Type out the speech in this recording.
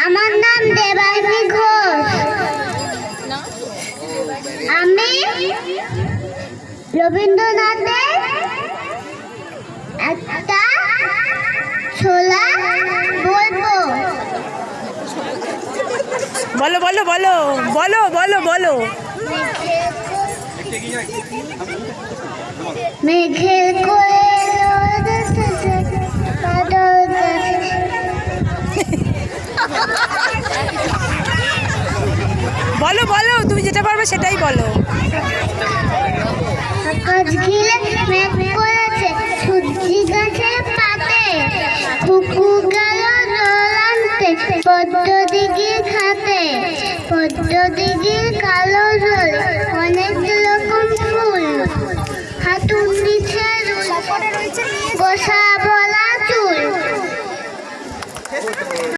আমার নাম দেবাংশী ঘোষ। আমি রবীন্দ্রনাথের একটা ছোলা বলবো। বলো বলো বলো বলো বলো বলো। মেঘের কোলে রোদ এসেছে, বাদল গেছে। বলো বলো, তুমি যেটা পারবে সেটাই বলো। আকাশ ঘিরে মেঘ করেছে, সূর্যি গাছের পাতে। কুকু গেল জল আনতে, পদ্ম দিঘির ঘাটে। পদ্ম দিঘির কালো জল, অনেক রকম ফুল। হাঁটুর নিচে গোসা বলা চুল।